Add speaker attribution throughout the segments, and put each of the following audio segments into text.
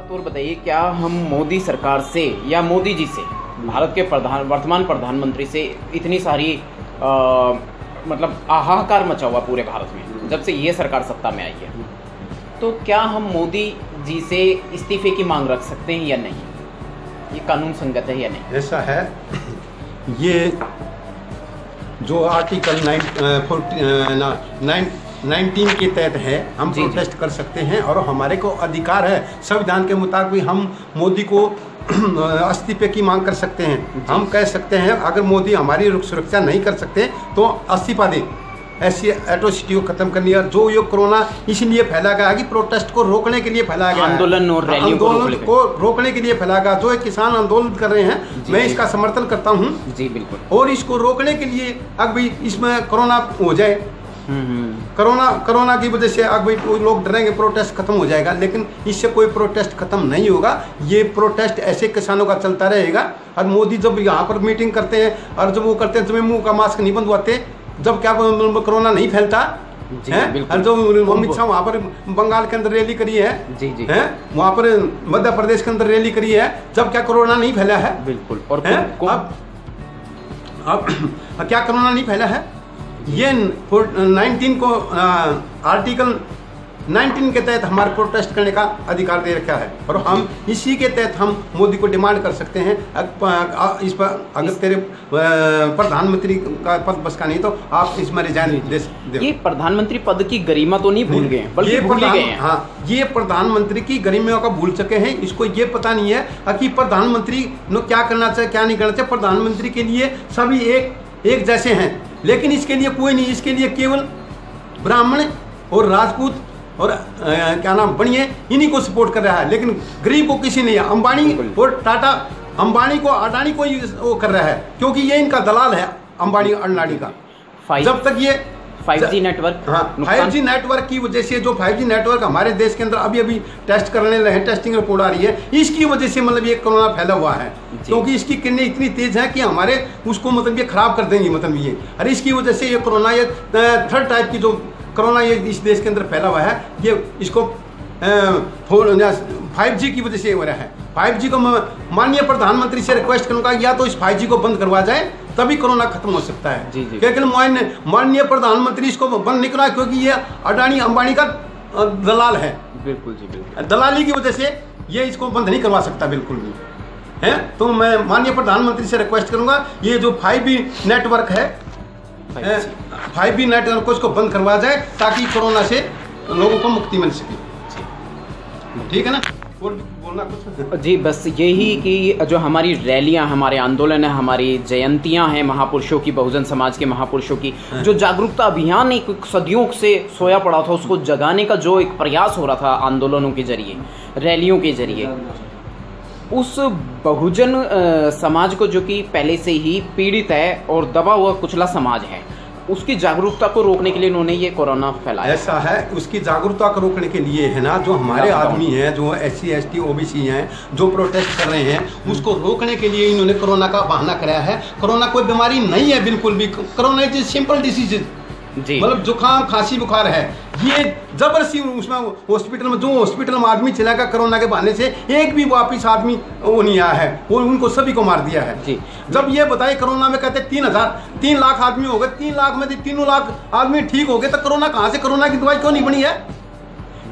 Speaker 1: बात और बताइए, क्या हम मोदी सरकार से या मोदी जी से, भारत के वर्तमान प्रधानमंत्री से इतनी सारी मतलब हाहाकार मचा हुआ पूरे भारत में जब से ये सरकार सत्ता में आई है, तो क्या हम मोदी जी से इस्तीफे की मांग रख सकते हैं या नहीं? ये कानून संगत है या नहीं?
Speaker 2: ऐसा है, ये जो आर्टिकल 19 के तहत है, हम प्रोटेस्ट कर सकते हैं और हमारे को अधिकार है संविधान के मुताबिक हम मोदी को इस्तीफे की मांग कर सकते हैं। हम कह सकते हैं अगर मोदी हमारी सुरक्षा नहीं कर सकते तो इस्तीफा दें, ऐसी एट्रोसिटी को खत्म करनी है। जो ये कोरोना इसलिए फैला गया कि प्रोटेस्ट को रोकने के लिए फैलाया गया,
Speaker 1: आंदोलन और रैलियों
Speaker 2: को रोकने के लिए फैलाया गया। जो किसान आंदोलन कर रहे हैं, मैं इसका समर्थन करता हूँ
Speaker 1: जी, बिल्कुल।
Speaker 2: और इसको रोकने के लिए अगर भाई इसमें कोरोना हो जाए, कोरोना की वजह से अगर भाई लोग डरेंगे प्रोटेस्ट खत्म हो जाएगा, लेकिन इससे कोई प्रोटेस्ट खत्म नहीं होगा। ये प्रोटेस्ट ऐसे किसानों का चलता रहेगा। और मोदी जब यहाँ पर मीटिंग करते हैं और जब वो करते हैं जब मुंह का मास्क नहीं बंधवाते, जब क्या कोरोना नहीं फैलता है। और जो अमित शाह वहाँ पर बंगाल के अंदर रैली करी है, है वहाँ पर मध्य प्रदेश के अंदर रैली करी है, जब क्या कोरोना नहीं फैला है?
Speaker 1: बिल्कुल। और
Speaker 2: अब क्या कोरोना नहीं फैला है? ये 19 को आर्टिकल 19 के तहत हमारे प्रोटेस्ट करने का अधिकार दे रखा है और हम इसी के तहत हम मोदी को डिमांड कर सकते हैं इस पर अगर तेरे प्रधानमंत्री का पद बस का नहीं तो आप इसमें रिजाइन दे।
Speaker 1: ये प्रधानमंत्री पद की गरिमा तो नहीं भूल गए, बल्कि भूल गए हैं।
Speaker 2: हाँ, ये प्रधानमंत्री की गरिमा का भूल चुके हैं। इसको ये पता नहीं है कि प्रधानमंत्री ने क्या करना चाहिए क्या नहीं करना चाहिए। प्रधानमंत्री के लिए सभी एक जैसे हैं, लेकिन इसके लिए कोई नहीं। इसके लिए केवल ब्राह्मण और राजपूत और क्या नाम बनिए इन्हीं को सपोर्ट कर रहा है, लेकिन गरीब को किसी नहीं है। अंबानी और टाटा, अंबानी को अडानी को वो कर रहा है, क्योंकि ये इनका दलाल है अंबानी अडानी का। जब तक ये
Speaker 1: 5G नेटवर्क,
Speaker 2: हाँ 5G नेटवर्क की वजह से, जो 5G नेटवर्क हमारे देश के अंदर अभी टेस्ट करने लगे, टेस्टिंग रिपोर्ट आ रही है, इसकी वजह से मतलब ये कोरोना फैला हुआ है, क्योंकि इसकी किरणें इतनी तेज है कि हमारे उसको मतलब ये खराब कर देंगी मतलब ये। और इसकी वजह से ये कोरोना, ये थर्ड टाइप की जो कोरोना ये इस देश के अंदर फैला हुआ है, ये इसको 5G की वजह से हो रहा है। 5G को माननीय प्रधानमंत्री से रिक्वेस्ट करूंगा या तो इस 5G को बंद करवा जाए, तभी कोरोना खत्म हो सकता है। लेकिन माननीय प्रधानमंत्री इसको बंद नहीं करा, क्योंकि ये अडानी अंबानी का दलाल है।
Speaker 1: बिल्कुल जी, बिल्कुल।
Speaker 2: दलाली की वजह से ये इसको बंद नहीं करवा सकता बिल्कुल भी है। तो मैं माननीय प्रधानमंत्री से रिक्वेस्ट करूंगा, ये जो 5G नेटवर्क है, 5G नेटवर्क को इसको बंद करवा जाए, ताकि कोरोना से लोगों को मुक्ति मिल सके। ठीक है ना? बोलना कुछ?
Speaker 1: जी, बस यही कि जो हमारी रैलियां, हमारे आंदोलन है, हमारी जयंतियां हैं महापुरुषों की, बहुजन समाज के महापुरुषों की, जो जागरूकता अभियान एक सदियों से सोया पड़ा था, उसको जगाने का जो एक प्रयास हो रहा था आंदोलनों के जरिए, रैलियों के जरिए, उस बहुजन समाज को, जो कि पहले से ही पीड़ित है और दबा हुआ कुचला समाज है, उसकी जागरूकता को रोकने के लिए इन्होंने ये कोरोना फैलाया।
Speaker 2: ऐसा है, उसकी जागरूकता को रोकने के लिए है ना, जो हमारे आदमी हैं, जो SC ST OBC हैं, जो प्रोटेस्ट कर रहे हैं, उसको रोकने के लिए इन्होंने कोरोना का बहाना कराया है। कोरोना कोई बीमारी नहीं है बिल्कुल भी। कोरोना इज सिंपल डिसीज, मतलब जुकाम खांसी बुखार है। ये जबरदस्ती उसमें हॉस्पिटल में, जो हॉस्पिटल में आदमी चला गया कोरोना के बहाने से, एक भी वापिस आदमी वो नहीं आया है, वो उनको सभी को मार दिया है जी। जब ये बताए कोरोना में कहते 3 लाख आदमी हो गए, 3 लाख में 3 लाख आदमी ठीक हो गए, तो कोरोना कहाँ से, कोरोना की दवाई क्यों नहीं बनी है?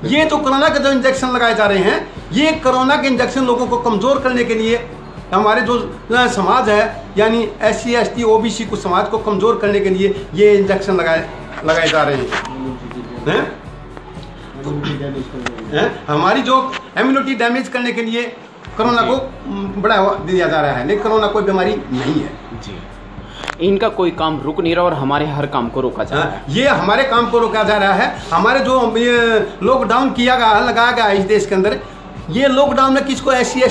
Speaker 2: ये तो कोरोना के जो इंजेक्शन लगाए जा रहे हैं, ये कोरोना के इंजेक्शन लोगों को कमजोर करने के लिए, हमारे जो समाज है यानी SC ST OBC को, समाज को कमजोर करने के लिए ये इंजेक्शन लगाए जा रहे हैं। हमारी जो इम्यूनिटी डैमेज करने के लिए कोरोना को बढ़ावा दिया जा रहा है, लेकिन कोरोना कोई बीमारी नहीं है
Speaker 1: जी। इनका कोई काम रुक नहीं रहा और हमारे हर काम को रोका जा रहा है।
Speaker 2: ये हमारे काम को रोका जा रहा है। हमारे जो लॉकडाउन किया गया, लगाया गया इस देश के अंदर, ये लॉकडाउन में किसको, SC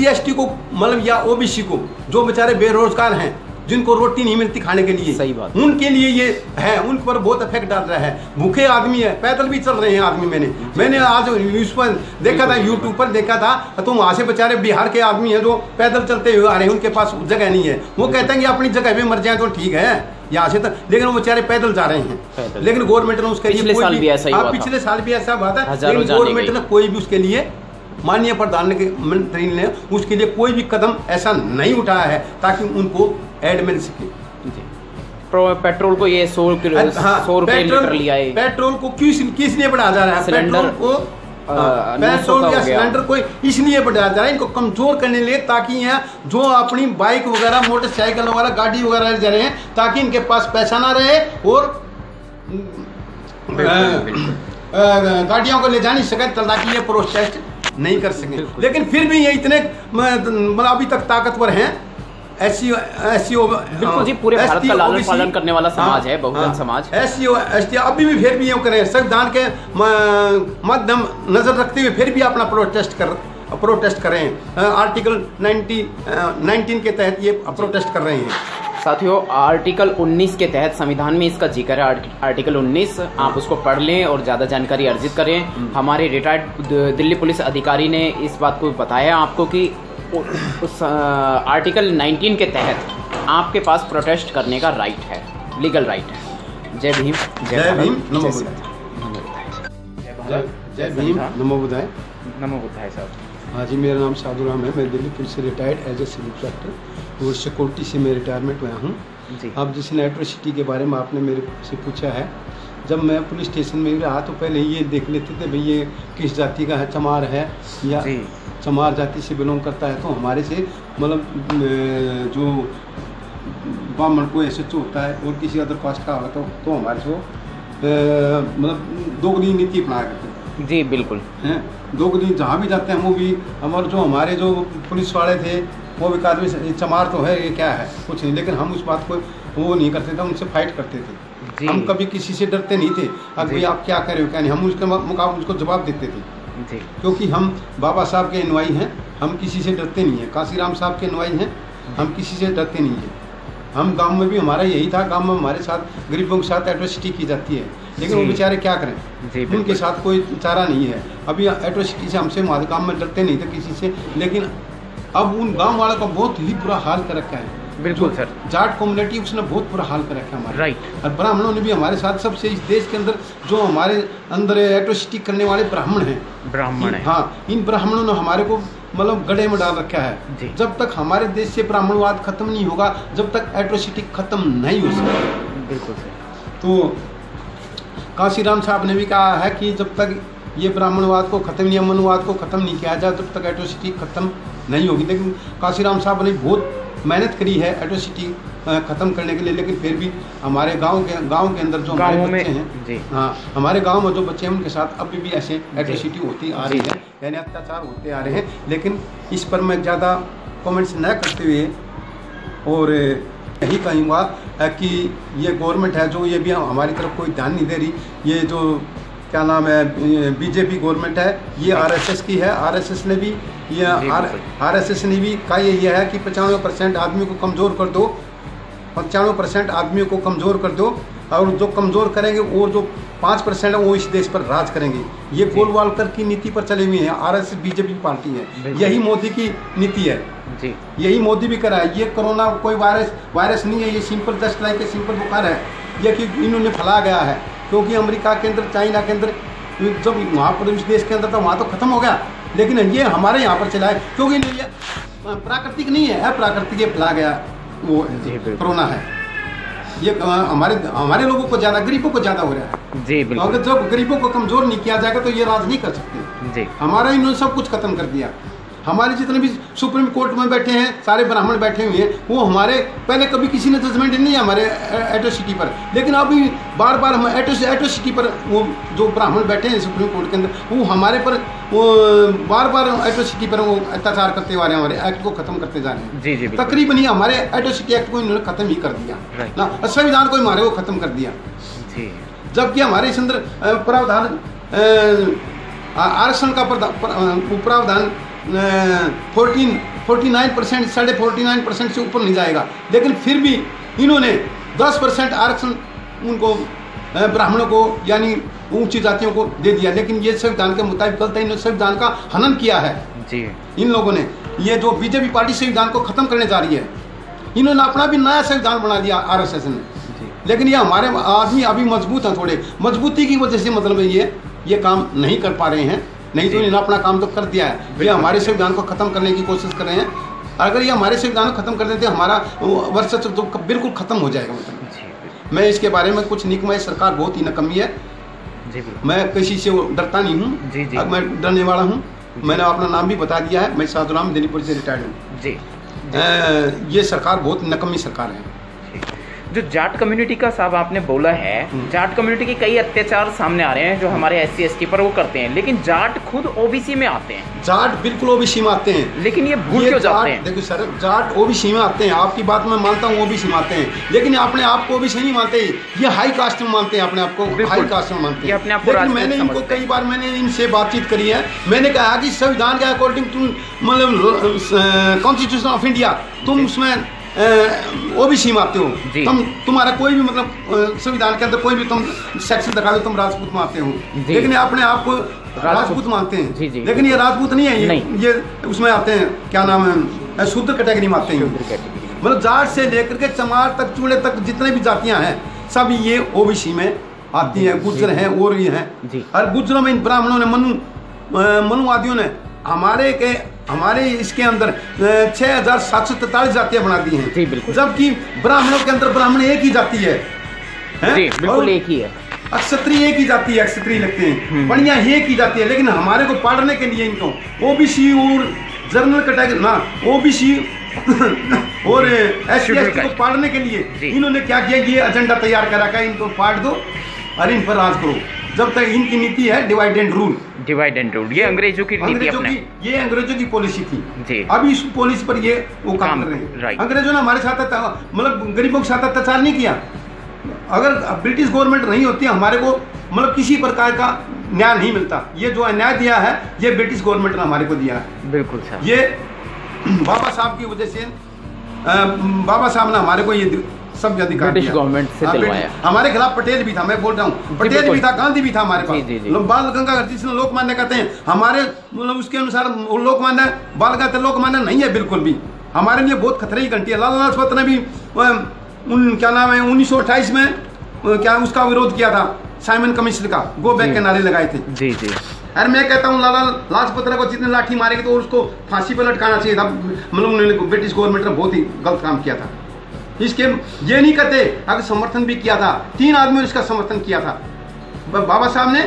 Speaker 2: ST को मतलब या OBC को, जो बेचारे बेरोजगार हैं, जिनको रोटी नहीं मिलती खाने के लिए,
Speaker 1: सही बात,
Speaker 2: उनके लिए ये है, उन पर बहुत इफेक्ट डाल रहा है। भूखे आदमी है, पैदल भी चल रहे हैं आदमी। मैंने आज न्यूज़ पर देखा था, यूट्यूब पर देखा था, तो वहाँ से बेचारे बिहार के आदमी हैं जो पैदल चलते हुए आ रहे हैं, उनके पास जगह नहीं है। वो कहते हैं कि अपनी जगह पे मर जाए तो ठीक है यहाँ से, लेकिन वो बेचारे पैदल जा रहे हैं। लेकिन गवर्नमेंट ने उसके लिए, पिछले साल भी ऐसा बात है, लेकिन गवर्नमेंट ने कोई भी उसके लिए माननीय प्रधानमंत्री ने उसके लिए कोई भी कदम ऐसा नहीं उठाया है ताकि उनको ऐड मिल सके।
Speaker 1: पेट्रोल को ये 100 रुपए लीटर लिया है।
Speaker 2: पेट्रोल को किस लिए बढ़ाया जा रहा है?
Speaker 1: सिलेंडर
Speaker 2: को पेट्रोल या सिलेंडर को इसलिए बढ़ाया जा रहा है इनको कमजोर करने लिए, ताकि यहाँ जो अपनी बाइक वगैरह मोटरसाइकिल वगैरह गाड़ी वगैरह ले जा रहे हैं ताकि इनके पास पैसा ना रहे और गाड़ियों को ले जा नहीं सके, ताकि ये प्रोटेस्ट नहीं कर सके। लेकिन फिर भी ये इतने मतलब अभी तक ताकतवर हैं।
Speaker 1: बिल्कुल जी, पूरे भारत का लालन पालन करने वाला समाज है बहुजन समाज।
Speaker 2: SC अभी भी फिर भी ये करें, संविधान के माध्यम नजर रखते हुए फिर भी अपना प्रोटेस्ट करें। आर्टिकल 19 के तहत ये प्रोटेस्ट कर रहे हैं।
Speaker 1: साथियों, आर्टिकल 19 के तहत संविधान में इसका जिक्र है। आर्टिकल 19 आप उसको पढ़ लें और ज़्यादा जानकारी अर्जित करें। हमारे रिटायर्ड दिल्ली पुलिस अधिकारी ने इस बात को बताया आपको कि उस आर्टिकल 19 के तहत आपके पास प्रोटेस्ट करने का राइट है, लीगल राइट है। जय भीम,
Speaker 2: जय भीम, नमो बुद्धाय। जय भीम, नमो बुद्धाय।
Speaker 1: नमो बुद्धाय साहब।
Speaker 2: हाँ जी, मेरा नाम साधु राम है। मैं दिल्ली पुलिस से retired as a civil inspector और सिक्योरिटी से मैं रिटायरमेंट हुआ हूँ। अब जिस एट्रोसिटी के बारे में आपने मेरे से पूछा है, जब मैं पुलिस स्टेशन में रहा तो पहले ये देख लेते थे भाई ये किस जाति का है, चमार है या चमार जाति से बिलोंग करता है, तो हमारे से मतलब जो ब्राह्मण को SHO होता है और किसी अदर कास्ट का होता तो हमारे से मतलब दोगुनी नीति अपनाया करते।
Speaker 1: जी बिल्कुल
Speaker 2: हैं, दोगुनी जहाँ भी जाते हैं वो भी हमारे जो पुलिस वाले थे वो भी आदमी चमार तो है, ये क्या है, कुछ नहीं। लेकिन हम उस बात को वो नहीं करते थे, उनसे फाइट करते थे। हम कभी किसी से डरते नहीं थे। अब भाई आप क्या कर रहे हो क्या नहीं, हम उसके मुकाबले उसको जवाब देते थे क्योंकि हम बाबा साहब के अनुयायी हैं। हम किसी से डरते नहीं हैं। काशीराम साहब के अनुयायी हैं। हम किसी से डरते नहीं हैं। हम गांव में भी हमारा यही था, गांव में हमारे साथ गरीबों के साथ एट्रोसिटी की जाती है, लेकिन वो बेचारे क्या करें, उनके साथ कोई चारा नहीं है। अभी एट्रोसिटी से हमसे हमारे गाँव में डरते नहीं थे किसी से, लेकिन अब उन गांव वालों का बहुत ही बुरा हाल कर रखा है।
Speaker 1: बिल्कुल सर,
Speaker 2: जाट कम्युनिटी उसने बहुत बुरा हाल कर रखा है हमारे।
Speaker 1: राइट।
Speaker 2: और ब्राह्मणों ने भी हमारे साथ सबसे इस देश के अंदर जो हमारे अंदर एट्रोसिटी करने वाले ब्राह्मण हैं। हाँ, इन ब्राह्मणों ने हमारे को मतलब गड्ढे में डाल रखा है। जब तक हमारे देश से ब्राह्मणवाद खत्म नहीं होगा, जब तक एट्रोसिटी खत्म नहीं हो सकती।
Speaker 1: बिल्कुल सर।
Speaker 2: तो काशीराम साहब ने भी कहा है कि जब तक ये ब्राह्मणवाद को खत्म या मनुवाद को खत्म नहीं किया जाए तब तक एट्रोसिटी खत्म नहीं होगी। लेकिन काशीराम साहब ने बहुत मेहनत करी है एट्रोसिटी खत्म करने के लिए, लेकिन फिर भी हमारे गांव के अंदर जो हमारे बच्चे हैं, हाँ हमारे गांव में जो बच्चे हैं उनके साथ अभी भी ऐसे एट्रोसिटी होती आ रही है, यानी अत्याचार होते आ रहे हैं। लेकिन इस पर मैं ज़्यादा कमेंट्स न करते हुए और यही कहूँगा कि ये गवर्नमेंट है जो ये भी हमारी तरफ कोई ध्यान नहीं दे रही। ये जो क्या नाम है बीजेपी गवर्नमेंट है, ये RSS की है। RSS ने भी RSS ने भी कहा ये है कि 95% आदमियों को कमज़ोर कर दो, 95% आदमियों को कमज़ोर कर दो, और जो कमज़ोर करेंगे और जो 5% है वो इस देश पर राज करेंगे। ये गोलवालकर की नीति पर चले हुए हैं। RSS बीजेपी पार्टी है, यही मोदी की नीति है जी। यही मोदी भी करा है। ये कोरोना कोई वायरस नहीं है, ये सिंपल जस्ट लाइक सिंपल बुखार है, ये कि इन्होंने फैला गया है। क्योंकि अमेरिका के अंदर, चाइना के अंदर, जब वहाँ पर इस देश के अंदर था वहाँ तो खत्म हो गया, लेकिन ये हमारे यहाँ पर चला है क्योंकि ये प्राकृतिक नहीं है, प्राकृतिक फैला गया वो कोरोना है। ये हमारे लोगों को ज़्यादा, गरीबों को ज़्यादा हो रहा है जी। बिल्कुल। अगर जब गरीबों को कमज़ोर नहीं किया जाएगा तो ये राज नहीं कर सकते जी। हमारा इन्होंने सब कुछ खत्म कर दिया। हमारे जितने भी सुप्रीम कोर्ट में बैठे हैं सारे ब्राह्मण बैठे हुए हैं, वो हमारे पहले कभी किसी ने जजमेंट नहीं है हमारे एट्रोसिटी पर, लेकिन अभी बार बार हम एट्रोसिटी पर वो जो ब्राह्मण बैठे हैं सुप्रीम कोर्ट के अंदर, वो हमारे पर वो बार बार एट्रोसिटी पर वो अत्याचार करते हुए हमारे एक्ट को खत्म करते जा रहे हैं जी जी। तकरीबन ही हमारे एट्रोसिटी एक्ट को इन्होंने खत्म ही कर दिया ना, संविधान को हमारे को खत्म कर दिया जी। जबकि हमारे इस अंदर प्रावधान आरक्षण का प्रावधान 49% 49.5% से ऊपर नहीं जाएगा, लेकिन फिर भी इन्होंने 10% आरक्षण उनको ब्राह्मणों को यानी ऊंची जातियों को दे दिया। लेकिन ये संविधान के मुताबिक गलत है, इन्होंने संविधान का हनन किया है जी। इन लोगों ने, ये जो बीजेपी पार्टी संविधान को खत्म करने जा रही है, इन्होंने अपना भी नया संविधान बना दिया RSS ने। लेकिन ये हमारे आदमी अभी मजबूत हैं, थोड़े मजबूती की वजह से मतलब ये काम नहीं कर पा रहे हैं। नहीं तो इन्होंने अपना काम तो कर दिया है। ये हमारे संविधान को खत्म करने की कोशिश कर रहे हैं। अगर ये हमारे संविधान को खत्म कर देते हमारा वर्चस्व तो बिल्कुल खत्म हो जाएगा। मतलब मैं इसके बारे में कुछ नहीं कहूँ, सरकार बहुत ही नकम्मी है। मैं किसी से डरता नहीं हूँ, अब मैं डरने वाला हूँ। मैंने अपना नाम भी बता दिया है, मैं साधुराम दिल्ली पुलिस से रिटायर्ड हूँ। ये सरकार बहुत नकम्मी सरकार है।
Speaker 1: जो जाट कम्युनिटी का साहब आपने बोला है, जाट कम्युनिटी के कई अत्याचार सामने आ रहे हैं जो हमारे SC ST पर वो करते हैं, लेकिन जाट खुद OBC में आते हैं।
Speaker 2: जाट बिल्कुल OBC में आते हैं,
Speaker 1: लेकिन ये भूल क्यों जाते हैं?
Speaker 2: देखो सर, जाट OBC में आते हैं, आपकी बात मैं मानता हूँ, OBC में आते हैं, लेकिन अपने आप को OBC नहीं मानते, ये हाई कास्ट में मानते हैं, अपने आप को हाई कास्ट में मानते हैं। लेकिन मैंने इनको कई बार मैंने इनसे बातचीत करी है, मैंने कहा कि संविधान के अकॉर्डिंग तुम मतलब कॉन्स्टिट्यूशन ऑफ इंडिया तुम उसमें OBC में आते हो, तुम्हारा कोई भी मतलब संविधान के अंदर कोई भी तुम सेक्शन दिखा दो तुम राजपूत में आते हो, लेकिन अपने आप को राजपूत मानते हैं। लेकिन ये राजपूत नहीं है, ये उसमें आते हैं, क्या नाम है, शूद्र कैटेगरी में आते हैं। मतलब जाट से लेकर के चमार तक, चूड़े तक जितने भी जातियां हैं सब ये OBC में आती हैं। गुज्जर हैं और ये हैं, और गुज्जरों में ब्राह्मणों ने मनुवादियों ने हमारे इसके अंदर 6743 जातियां बना दी हैं, जबकि ब्राह्मणों के अंदर ब्राह्मण एक ही जाति है,
Speaker 1: बिल्कुल एक ही है।
Speaker 2: क्षत्रिय एक ही जाति है, क्षत्रिय लगते हैं, बढ़िया एक ही जाति है। लेकिन हमारे को पाड़ने के लिए इनको OBC और जनरल कैटेगरी ना OBC और SC ST को पाड़ने के लिए इन्होंने क्या किया, ये एजेंडा तैयार करा कर इनको पाड़ दो और इन पर राज करो। जब तक इनकी नीति है डिवाइड एंड रूल, ये अंग्रेजों की नीति, ये अंग्रेजों की पॉलिसी थी। अभी इस पॉलिसी पर ये वो काम कर रहे हैं। अंग्रेजों ने हमारे साथ मतलब गरीबों के साथ अत्याचार नहीं किया। अगर ब्रिटिश गवर्नमेंट नहीं होती हमारे को मतलब किसी प्रकार का न्याय नहीं मिलता। ये जो अन्याय दिया है ये ब्रिटिश गवर्नमेंट ने हमारे को दिया है।
Speaker 1: बिल्कुल सर,
Speaker 2: ये बाबा साहब की वजह से, बाबा साहब ने हमारे को ये सब अधिकार
Speaker 1: ब्रिटिश गवर्नमेंट से दिलवाया।
Speaker 2: हमारे खिलाफ पटेल भी था, मैं बोल रहा हूँ, पटेल भी था, गांधी भी था हमारे पास। बाल गंगाधर जिसने लोकमान्य कहते हैं, हमारे मतलब उसके अनुसार लोकमान्य बाल गंगाधर लोकमान्य नहीं है बिल्कुल भी। हमारे लिए बहुत खतरे की घंटी है। लाला लाजपत ने भी क्या नाम है 1928 में क्या उसका विरोध किया था, साइमन कमीशन का, गो बैक के नारे लगाए थे।
Speaker 1: जी जी।
Speaker 2: अरे मैं कहता हूँ लाला लाजपत राय को जितने लाठी मारेगी तो उसको फांसी पर लटकाना चाहिए था। मतलब उन्होंने ब्रिटिश गवर्नमेंट ने बहुत ही गलत काम किया था। इसके ये नहीं कहते, अगर समर्थन भी किया था, 3 आदमियों ने इसका समर्थन किया था। बाबा साहब ने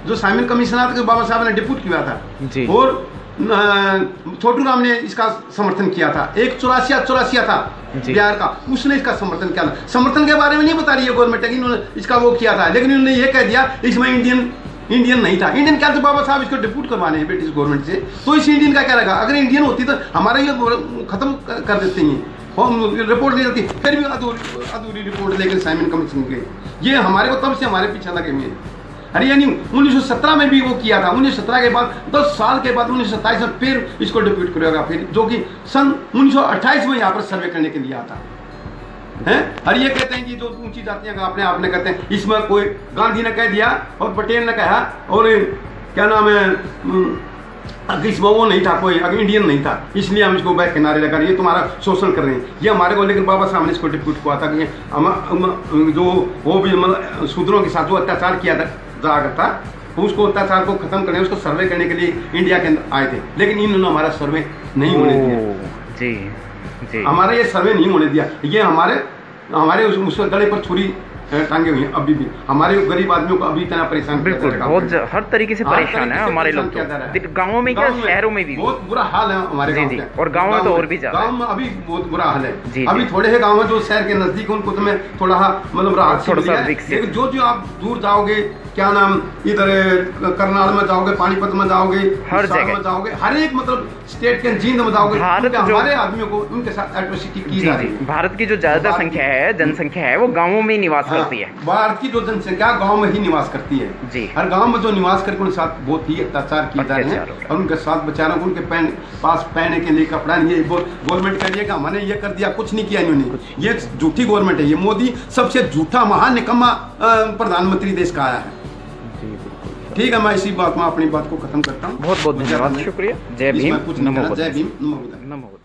Speaker 2: जो साइमन कमीशन था, बाबा साहब ने डिप्यूट किया था जी। और छोटू राम ने इसका समर्थन किया था। एक चौरासिया था बिहार का, उसने इसका समर्थन किया था। समर्थन के बारे में नहीं बता रही है गवर्नमेंट कि इन्होंने इसका वो किया था, लेकिन इन्होंने ये कह दिया इसमें इंडियन नहीं था। इंडियन क्या तो बाबा साहब इसको डिप्यूट करवाने हैं ब्रिटिश गवर्नमेंट से, तो इस इंडियन का क्या रहेगा? अगर इंडियन होती तो हमारा ये खत्म कर देते हैं, रिपोर्ट नहीं जाती, फिर भी अधूरी रिपोर्ट लेकर साइमन कमीशन के। ये हमारे को तब से हमारे पीछे लगे हुए हैं। अरे यानी 1917 में भी वो किया था। 1917 के बाद 10 साल के बाद 1927 में फिर इसको डिप्यूट करेगा, फिर जो कि सन 1928 में यहाँ पर सर्वे करने के लिए आता है। और ये कहते हैं कि जो ऊंची जातियां का आपने कहते हैं, इसमें कोई गांधी ने कह दिया और पटेल ने कहा और क्या नाम है इसमें वो नहीं था, कोई अगर इंडियन नहीं था, इसलिए हम इसको बैक किनारे लगा रहे हैं, ये तुम्हारा शोषण कर रहे हैं ये हमारे को। लेकिन बाबा साहब ने इसको डिप्यूट हुआ था कि जो वो भी मतलब शूद्रों के साथ जो अत्याचार किया था उसको अत्याचार को खत्म करने, उसको सर्वे करने के लिए इंडिया के अंदर आए थे। लेकिन इन्होंने हमारा सर्वे नहीं होने दिया जी जी। हमारा ये सर्वे नहीं होने दिया। ये हमारे उस गले पर छुरी टांगे हुई है अभी भी। हमारे गरीब आदमियों को अभी इतना परेशान,
Speaker 1: बिल्कुल बहुत हर तरीके से परेशान है हमारे लोग। गाँवों में क्या, शहरों में भी
Speaker 2: बहुत बुरा हाल है हमारे गाँव में,
Speaker 1: और गाँव में तो और भी ज्यादा।
Speaker 2: गाँव में अभी बहुत बुरा हाल है। अभी थोड़े से गाँव में जो शहर के नजदीक उनको तो मैं थोड़ा मतलब राहत, लेकिन जो आप दूर जाओगे, क्या नाम इधर करनाल में जाओगे, पानीपत में जाओगे, हर जगह में जाओगे, हर एक मतलब स्टेट के जींद में जाओगे, हमारे आदमियों को उनके साथ एट्रोसिटी की जा रही है।
Speaker 1: भारत की जो ज्यादा संख्या है, जनसंख्या है, वो गाँवों में निवास करती है।
Speaker 2: भारत की जो जनसंख्या गांव में ही निवास करती है जी। हर गांव में जो निवास करके उनके साथ बहुत ही अत्याचार किए जा रहे हैं, और उनके साथ बेचारों को उनके पास पहनने के लिए कपड़ा नहीं है। गवर्नमेंट कह दिया कि हमने ये कर दिया, कुछ नहीं किया इन्होंने। ये झूठी गवर्नमेंट है। ये मोदी सबसे झूठा महान निकम्मा प्रधानमंत्री देश का आया है। ठीक है, मैं इसी बात में अपनी बात को खत्म करता हूँ।
Speaker 1: बहुत बहुत धन्यवाद, शुक्रिया। जय भीम, नमो बुद्धाय।